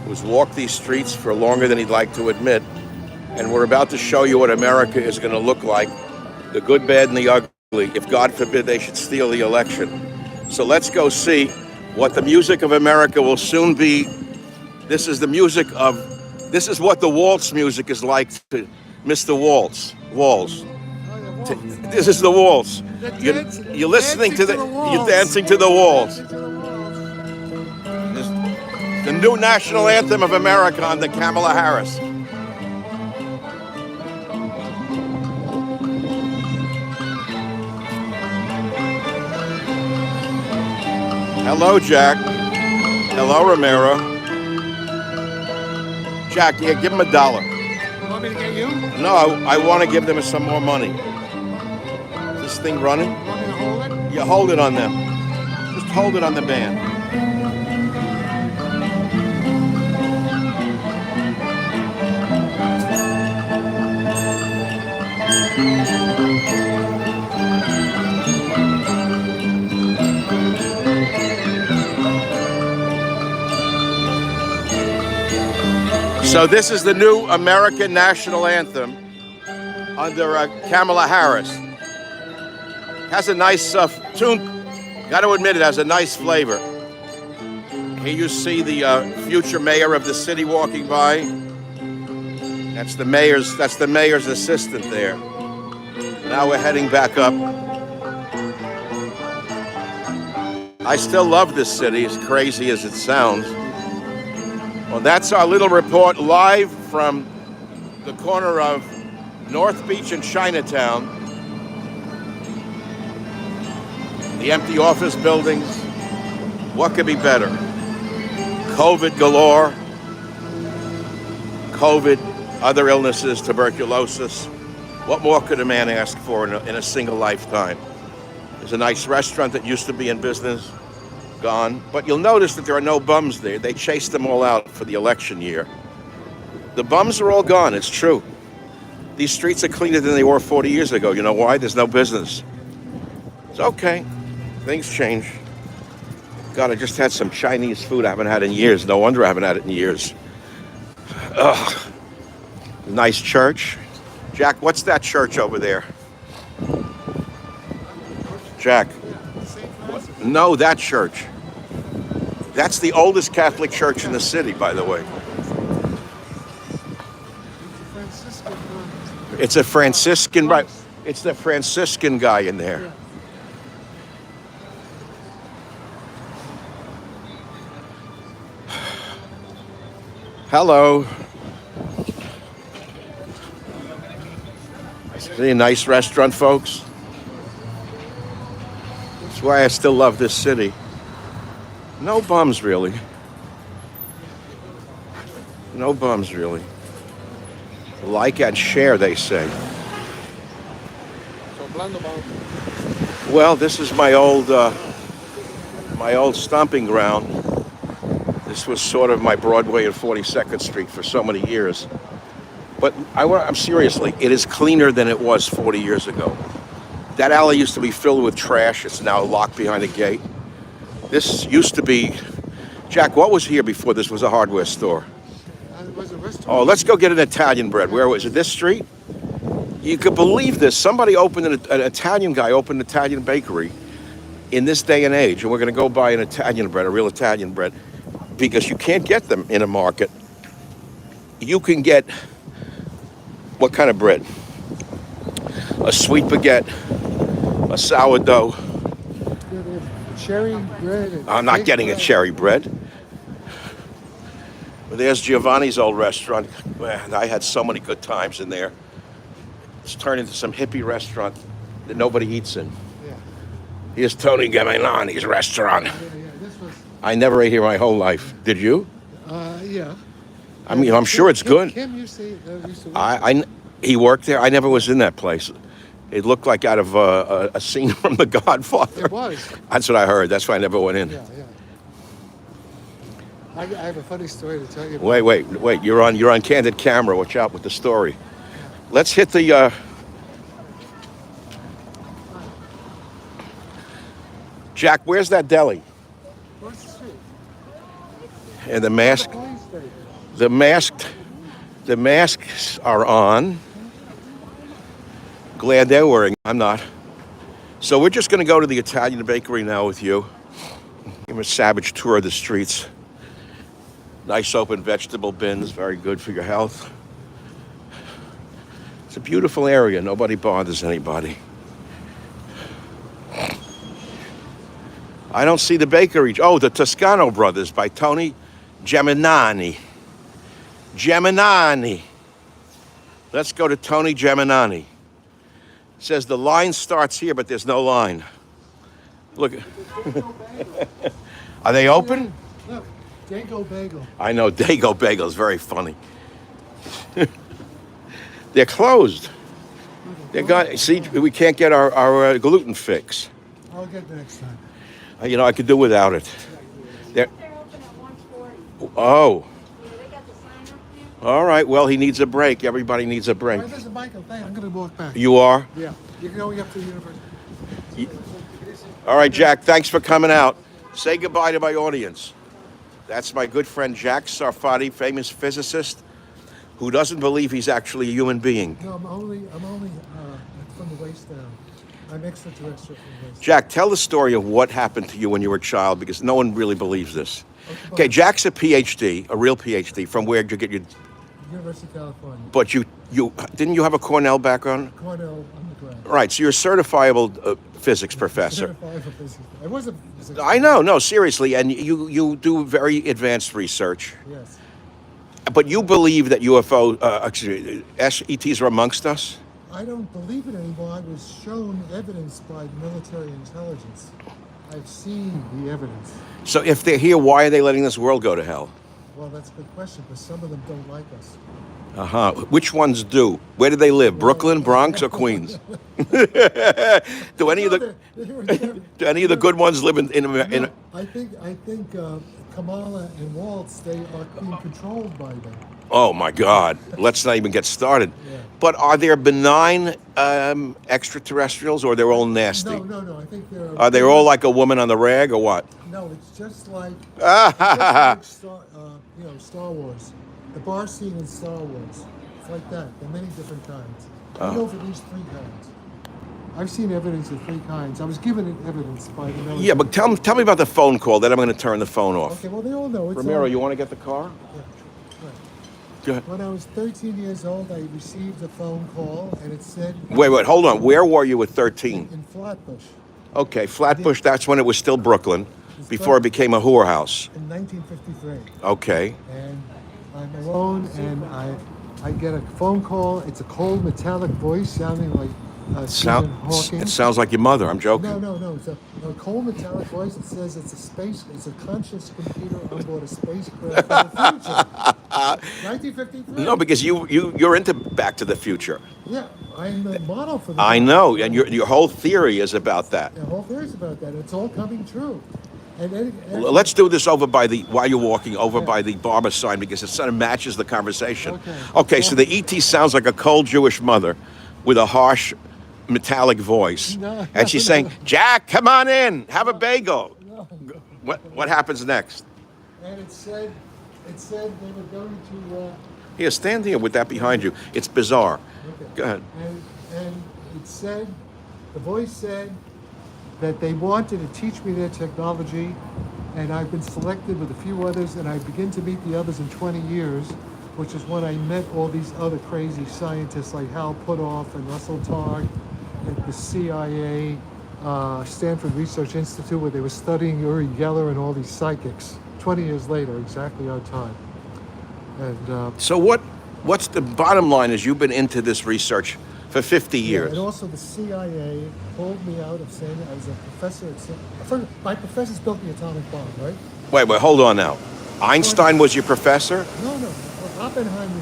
who's walked these streets for longer than he'd like to admit. And we're about to show you what America is going to look like, the good, bad, and the ugly, if God forbid they should steal the election. So let's go see what the music of America will soon be. This is the music of, this is what the waltz music is like to Mr. Waltz. Waltz. This is the waltz. You're listening to the, you're dancing to the waltz. The new national anthem of America under Kamala Harris. Hello, Jack. Hello, Romero. Jack, yeah, give him $1. You want me to get you? No, I want to give them some more money. Is this thing running? You want me to hold it? You hold it on them. Just hold it on the band. So this is the new American national anthem under Kamala Harris. Has a nice tune. Got to admit, it has a nice flavor. Here you see the future mayor of the city walking by. That's the mayor's assistant there. Now we're heading back up. I still love this city, as crazy as it sounds. Well, that's our little report live from the corner of North Beach and Chinatown. The empty office buildings. What could be better? COVID galore. COVID, other illnesses, tuberculosis. What more could a man ask for in a single lifetime? There's a nice restaurant that used to be in business. Gone. But you'll notice that there are no bums there. They chased them all out for the election year. The bums are all gone, it's true. These streets are cleaner than they were 40 years ago. You know why? There's no business. It's okay. Things change. God, I just had some Chinese food I haven't had in years. No wonder I haven't had it in years. Ugh. Nice church. Jack, what's that church over there? Jack. No, that church. That's the oldest Catholic church in the city, by the way. It's a Franciscan, right? It's the Franciscan guy in there. Hello. See a nice restaurant, folks. That's why I still love this city. No bums, really. No bums, really. Like and share, they say. Well, this is my old stomping ground. This was sort of my Broadway and 42nd Street for so many years. But I'm seriously, it is cleaner than it was 40 years ago. That alley used to be filled with trash. It's now locked behind a gate. This used to be, Jack, what was here before this was a hardware store? It was a restaurant. Oh, let's go get an Italian bread. Where was it? This street? You could believe this. Somebody opened an Italian guy opened an Italian bakery in this day and age. And we're going to go buy an Italian bread, a real Italian bread, because you can't get them in a market. You can get, what kind of bread? A sweet baguette, a sourdough. Cherry bread. I'm not getting a cherry bread. But there's Giovanni's old restaurant. Man, I had so many good times in there. It's turned into some hippie restaurant that nobody eats in. Yeah. Here's Tony Gamelani's restaurant. Yeah, this was. I never ate here my whole life. Did you? Yeah. I mean, I'm sure it's good. Kim used to work He worked there. I never was in that place. It looked like out of a scene from The Godfather. It was. That's what I heard. That's why I never went in. Yeah. I have a funny story to tell you. Wait. You're on candid camera. Watch out with the story. Let's hit the. Jack, where's that deli? Where's the street? And the mask. Please? steak. The masks are on. Glad they're wearing. I'm not. So we're just going to go to the Italian bakery now with you. Give a savage tour of the streets. Nice open vegetable bins, very good for your health. It's a beautiful area. Nobody bothers anybody. I don't see the bakery. Oh, the Toscano Brothers by Tony Geminani. Geminani. Let's go to Tony Geminani. It says the line starts here, but there's no line. Look. Are they open? Look, Dago Bagel. I know, Dago Bagel is very funny. They're closed. See, we can't get our gluten fix. I'll get the next time. I could do without it. They're open at 1:40. Oh, Yeah, they got the sign up there. all right. Well, he needs a break. Everybody needs a break. All right, listen, Michael, thank you. I'm going to walk back. You are? Yeah. You can go up to the university. All right, Jack, thanks for coming out. Say goodbye to my audience. That's my good friend Jack Sarfatti, famous physicist, who doesn't believe he's actually a human being. No, I'm only from the waist down. I'm extraterrestrial from the waist. Jack, tell the story of what happened to you when you were a child, because no one really believes this. Okay, Jack's a PhD, a real PhD. From where did you get your? University of California. But you didn't you have a Cornell background? Cornell undergrad. Right, so you're a certifiable physics professor. Certified for physics. I was a physics. I know, no, seriously, and you do very advanced research. Yes. But you believe that ETs are amongst us? I don't believe it anymore. I was shown evidence by military intelligence. I've seen the evidence. So if they're here, why are they letting this world go to hell? Well, that's a good question, because some of them don't like us. Uh-huh. Which ones do? Where do they live? Brooklyn, Bronx, or Queens? Do any of the good ones live in No, I think Kamala and Waltz, they are being controlled by them. Oh my God! Let's not even get started. Yeah. But are there benign extraterrestrials, or they're all nasty? No. I think they're. Are they all like a woman on the rag, or what? No, it's just like, Star Wars. The bar scene in Star Wars. It's like that. There are many different kinds. I know of at least 3 kinds. I've seen evidence of 3 kinds. I was given evidence by the military. Yeah, but tell me about the phone call. Then I'm going to turn the phone off. Okay, well, they all know. It's Ramiro, all, you want to get the car? Yeah, right. Go ahead. When I was 13 years old, I received a phone call, and it said... Wait, hold on. Where were you at 13? In Flatbush. Okay, Flatbush, that's when it was still Brooklyn, before it became a whorehouse. In 1953. Okay. And I'm alone, and I get a phone call. It's a cold, metallic voice sounding like Stephen Hawking. It sounds like your mother. I'm joking. No. It's a cold, metallic voice that says it's a conscious computer on board a spacecraft in the future. 1953. No, because you're into Back to the Future. Yeah, I'm the model for that. I know, and your whole theory is about that. The whole theory is about that. It's all coming true. And Let's do this while you're walking over by the barber sign, because it sort of matches the conversation. Okay, so the ET sounds like a cold Jewish mother with a harsh metallic voice. And she's saying, Jack, come on in, have a bagel. No. What happens next? And it said they were going to... Here, stand here with that behind you. It's bizarre. Okay. Go ahead. And it said, the voice said that they wanted to teach me their technology, and I've been selected with a few others, and I begin to meet the others in 20 years, which is when I met all these other crazy scientists like Hal Puthoff and Russell Targ at the CIA, Stanford Research Institute, where they were studying Uri Geller and all these psychics. 20 years later, exactly our time. And so what's the bottom line is you've been into this research for 50 years. And also the CIA pulled me out of saying I was a professor at... My professors built the atomic bomb, right? Wait, hold on now. Einstein was your professor? No. Oppenheimer,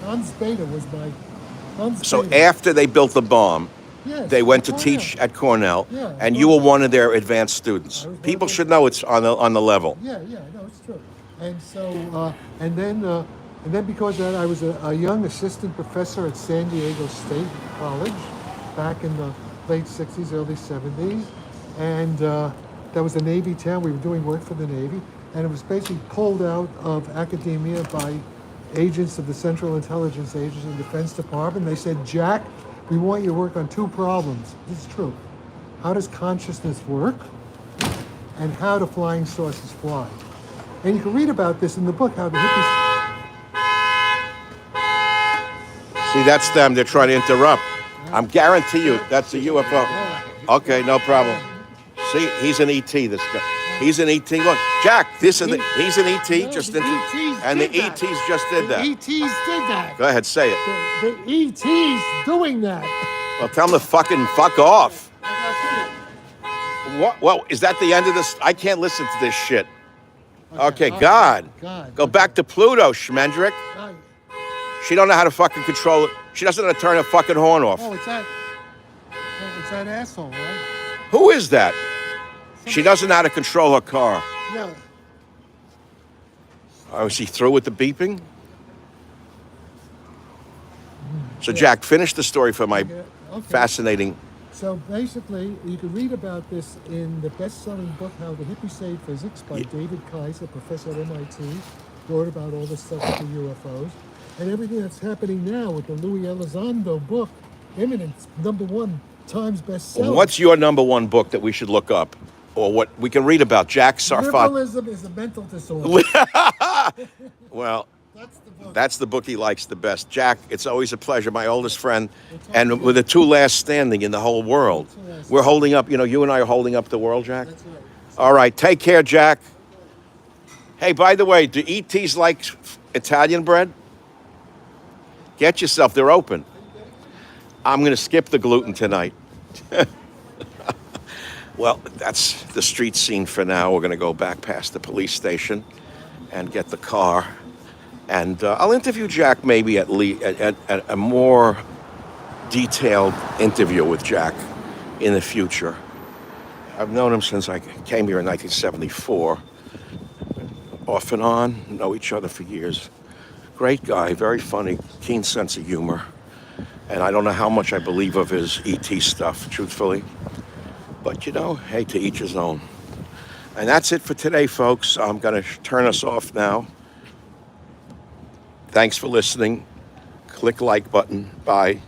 Hans Bethe was my... So after they built the bomb, yes, they went to teach at Cornell, Yeah, and you were one of their advanced students. People should know it's on the level. Yeah, no, it's true. And so, and then because of that, I was a young assistant professor at San Diego State College back in the late 60s, early 70s. And that was a Navy town. We were doing work for the Navy. and it was basically pulled out of academia by agents of the Central Intelligence Agency and Defense Department. They said, Jack, we want you to work on two problems. This is true. How does consciousness work? And how do flying saucers fly? And you can read about this in the book, how the hippies... See, that's them. They're trying to interrupt. I'm guarantee you that's a UFO. Okay, no problem. See, he's an ET, this guy. He's an ET. Look, Jack, he's an ET. And the ETs just did that. The ETs did that. Go ahead, say it. The ETs doing that. Well, tell them to fucking fuck off. What? Well, is that the end of this? I can't listen to this shit. Okay, God. Go back to Pluto, Schmendrick. She don't know how to fucking control it. She doesn't know how to turn her fucking horn off. Oh, it's that asshole, right? Who is that? She doesn't know how to control her car. Yeah. Oh, is she through with the beeping? So, Jack, finish the story for my fascinating... So basically, you can read about this in the best-selling book, How the Hippie Saved Physics, by David Kaiser, professor at MIT. Wrote about all this stuff with the UFOs. And everything that's happening now with the Louis Elizondo book, Imminence, #1 Times bestseller. What's your #1 book that we should look up? Or what we can read about? Jack Sarfatti. Liberalism is a mental disorder. Well, That's the book. that's the book he likes the best. Jack, it's always a pleasure, my oldest friend. And we're the two last standing in the whole world. We're holding up, you and I are holding up the world, Jack? That's right. All right, take care, Jack. Hey, by the way, do ETs like Italian bread? Get yourself, they're open. I'm going to skip the gluten tonight. Well, that's the street scene for now. We're going to go back past the police station and get the car. And I'll interview Jack maybe at a more detailed interview with Jack in the future. I've known him since I came here in 1974. Off and on, know each other for years. Great guy, very funny, keen sense of humor. And I don't know how much I believe of his ET stuff, truthfully. But hey, to each his own. And that's it for today, folks. I'm going to turn us off now. Thanks for listening. Click like button. Bye.